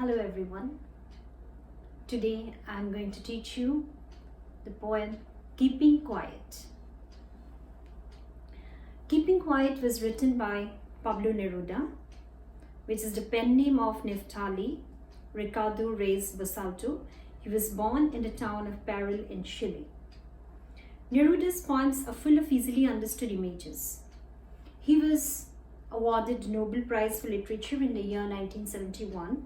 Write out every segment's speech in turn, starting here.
Hello everyone. Today I'm going to teach you the poem Keeping Quiet. Keeping Quiet was written by Pablo Neruda, which is the pen name of Neftali Ricardo Reis Basalto. He was born in the town of Parral in Chile. Neruda's poems are full of easily understood images. He was awarded the Nobel Prize for Literature in the year 1971.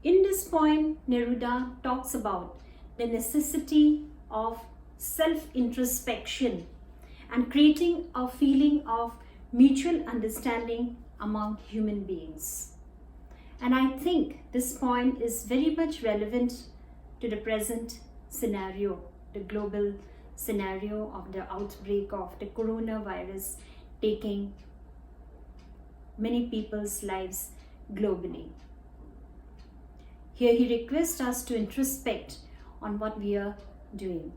In this poem, Neruda talks about the necessity of self-introspection and creating a feeling of mutual understanding among human beings. And I think this poem is very much relevant to the present scenario, the global scenario of the outbreak of the coronavirus taking many people's lives globally. Here he requests us to introspect on what we are doing.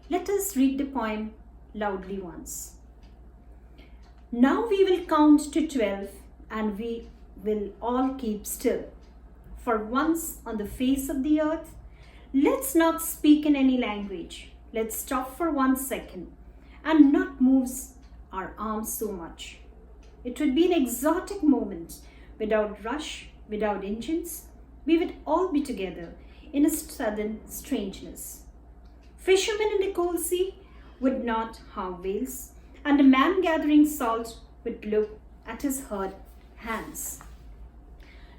Let us read the poem loudly once. Now we will count to 12 and we will all keep still. For once on the face of the earth, let's not speak in any language. Let's stop for 1 second and not move our arms so much. It would be an exotic moment without rush, without engines. We would all be together in a sudden strangeness. Fishermen in the cold sea would not harm whales, and a man gathering salt would look at his hurt hands.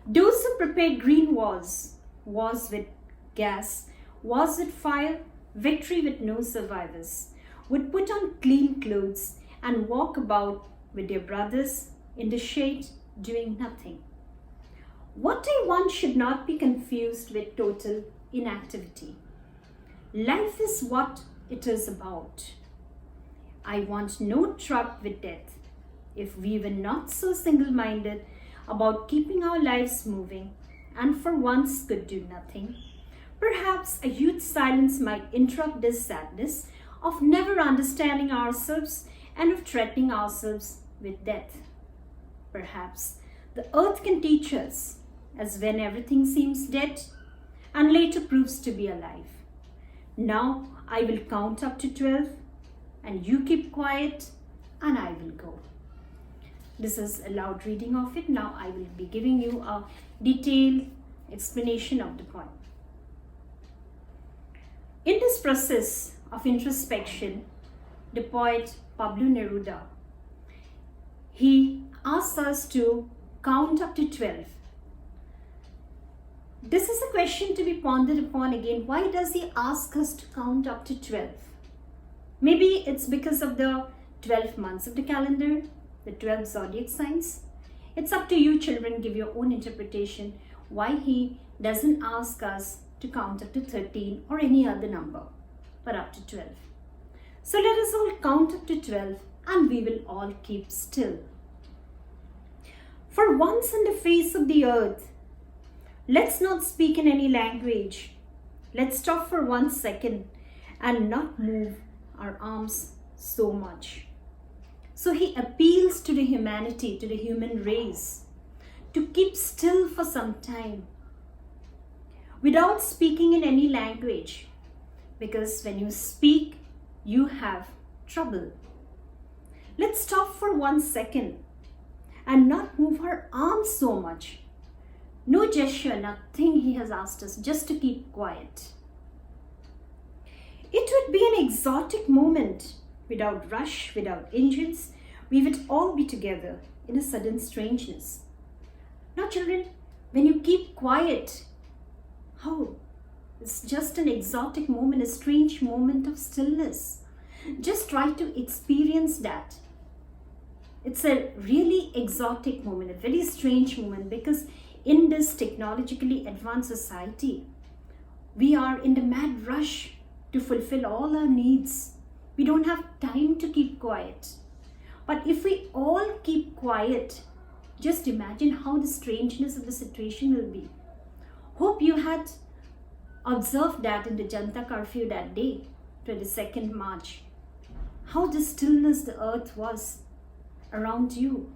Those who prepared green wars with gas, wars with fire, victory with no survivors, would put on clean clothes and walk about with their brothers in the shade doing nothing. What I want should not be confused with total inactivity. Life is what it is about. I want no truck with death. If we were not so single-minded about keeping our lives moving and for once could do nothing, perhaps a huge silence might interrupt this sadness of never understanding ourselves and of threatening ourselves with death. Perhaps the earth can teach us, as when everything seems dead and later proves to be alive. Now I will count up to 12 and you keep quiet and I will go. This is a loud reading of it. Now I will be giving you a detailed explanation of the poem. In this process of introspection, the poet Pablo Neruda, he asks us to count up to 12. This is a question to be pondered upon again. Why does he ask us to count up to 12? Maybe it's because of the 12 months of the calendar, the 12 zodiac signs. It's up to you, children, give your own interpretation why he doesn't ask us to count up to 13 or any other number, but up to 12. So let us all count up to 12 and we will all keep still. For once on the face of the earth, let's not speak in any language. Let's stop for 1 second and not move our arms so much. So he appeals to the humanity, to the human race, to keep still for some time without speaking in any language. Because when you speak, you have trouble. Let's stop for 1 second and not move our arms so much. No gesture, nothing he has asked us, just to keep quiet. It would be an exotic moment, without rush, without engines. We would all be together in a sudden strangeness. Now children, when you keep quiet, how? It's just an exotic moment, a strange moment of stillness. Just try to experience that. It's a really exotic moment, a very strange moment, because in this technologically advanced society, we are in the mad rush to fulfill all our needs. We don't have time to keep quiet. But if we all keep quiet, just imagine how the strangeness of the situation will be. Hope you had observed that in the Janta curfew that day, 22nd March. How the stillness the earth was around you.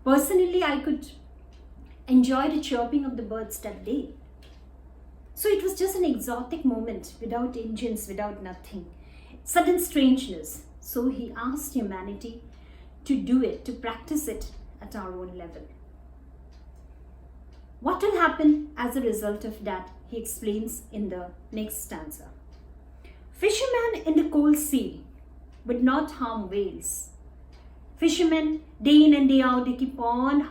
Personally, I could enjoy the chirping of the birds that day. So it was just an exotic moment, without engines, without nothing. Sudden strangeness. So he asked humanity to do it, to practice it at our own level. What will happen as a result of that, he explains in the next stanza. Fishermen in the cold sea would not harm whales. Fishermen, day in and day out, they keep on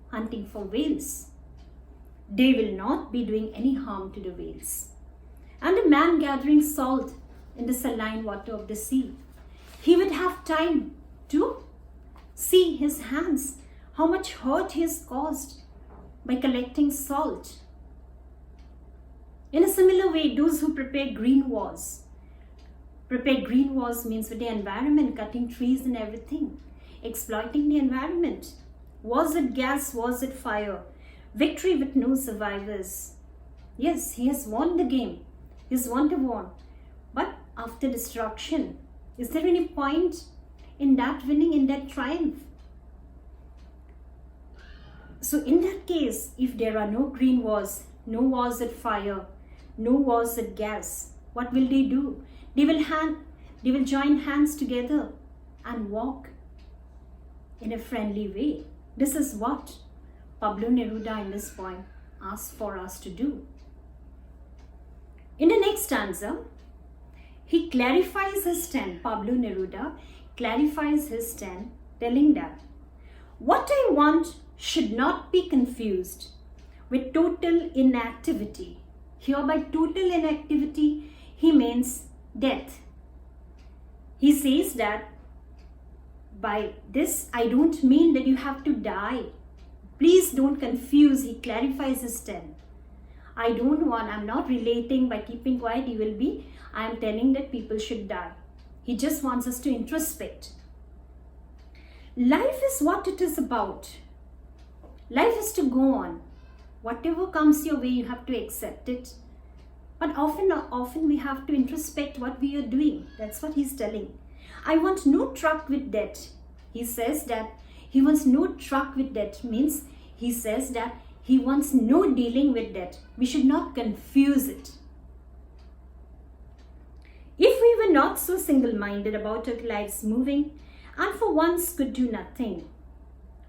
hunting for whales. They will not be doing any harm to the whales. And a man gathering salt in the saline water of the sea, he would have time to see his hands, how much hurt he has caused by collecting salt. In a similar way, those who prepare green wars means with the environment, cutting trees and everything, exploiting the environment. Was it gas? Was it fire? Victory with no survivors. Yes, he has won the game. He's won the war. But after destruction, is there any point in that winning, in that triumph? So in that case, if there are no green wars, no wars at fire, no wars at gas, what will they do? They will join hands together and walk in a friendly way. This is what Pablo Neruda in this poem asks for us to do. In the next stanza, he clarifies his stand. Pablo Neruda clarifies his stand, telling that what I want should not be confused with total inactivity. Here by total inactivity, he means death. He says that by this, I don't mean that you have to die. Please don't confuse. He clarifies his stand. I'm not relating by keeping quiet, I am telling that people should die. He just wants us to introspect. Life is what it is about. Life is to go on. Whatever comes your way, you have to accept it. But often we have to introspect what we are doing. That's what he's telling. I want no truck with debt. He says that he wants no truck with debt. Means he says that he wants no dealing with debt. We should not confuse it. If we were not so single-minded about our lives moving and for once could do nothing,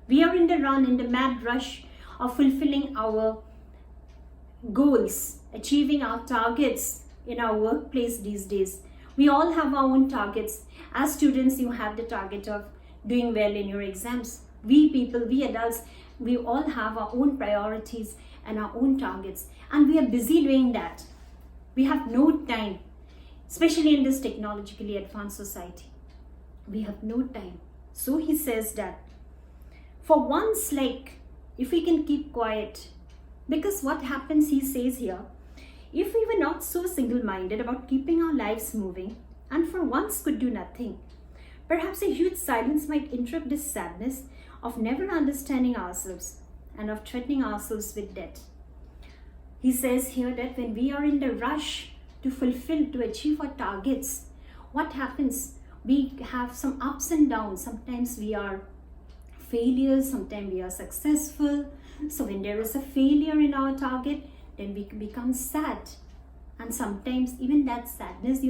we are in the run, in the mad rush of fulfilling our goals, achieving our targets in our workplace these days. We all have our own targets. As students, you have the target of doing well in your exams. We people, we adults, we all have our own priorities and our own targets, and we are busy doing that. We have no time, especially in this technologically advanced society. We have no time. So he says that for once, if we can keep quiet, because what happens, he says here, if we were not so single-minded about keeping our lives moving and for once could do nothing, perhaps a huge silence might interrupt this sadness of never understanding ourselves and of threatening ourselves with death. He says here that when we are in the rush to achieve our targets, what happens? We have some ups and downs. Sometimes we are failures, sometimes we are successful. So when there is a failure in our target, then we become sad. And sometimes even that sadness,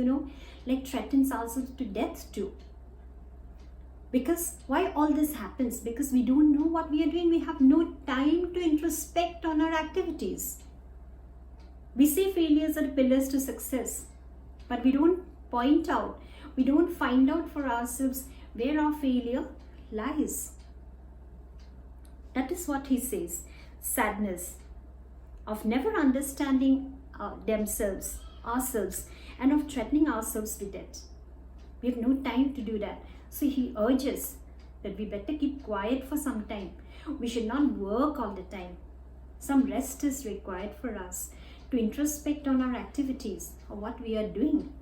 threatens ourselves to death too. Because why all this happens? Because we don't know what we are doing. We have no time to introspect on our activities. We say failures are the pillars to success, but we don't point out, we don't find out for ourselves where our failure lies. That is what he says. Sadness of never understanding ourselves, and of threatening ourselves with death. We have no time to do that. So he urges that we better keep quiet for some time. We should not work all the time. Some rest is required for us to introspect on our activities or what we are doing.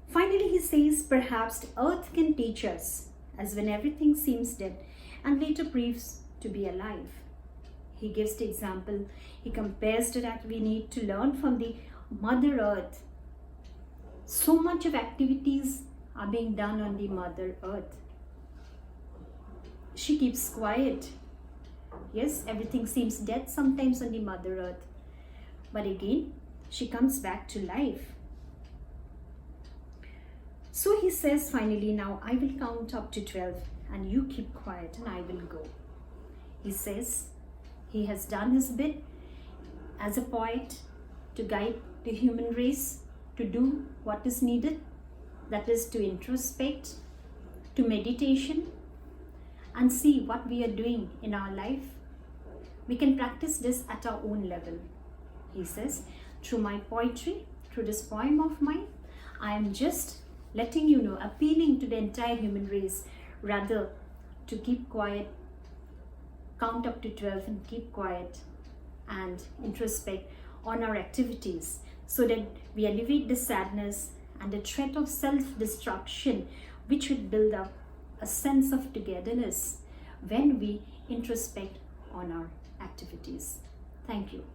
Finally, he says, perhaps the earth can teach us, as when everything seems dead and later proves to be alive. He gives the example, he compares to that we need to learn from the Mother Earth. So much of activities are being done on the Mother Earth. She keeps quiet. Yes, everything seems dead sometimes on the Mother Earth, but again, she comes back to life. So he says finally, now I will count up to 12 and you keep quiet and I will go. He says he has done his bit as a poet to guide the human race to do what is needed, that is to introspect, to meditation, and see what we are doing in our life. We can practice this at our own level. He says, through my poetry, through this poem of mine, I am just letting you know, appealing to the entire human race, rather to keep quiet, count up to 12 and keep quiet and introspect on our activities so that we elevate the sadness and the threat of self-destruction, which would build up a sense of togetherness when we introspect on our activities. Thank you.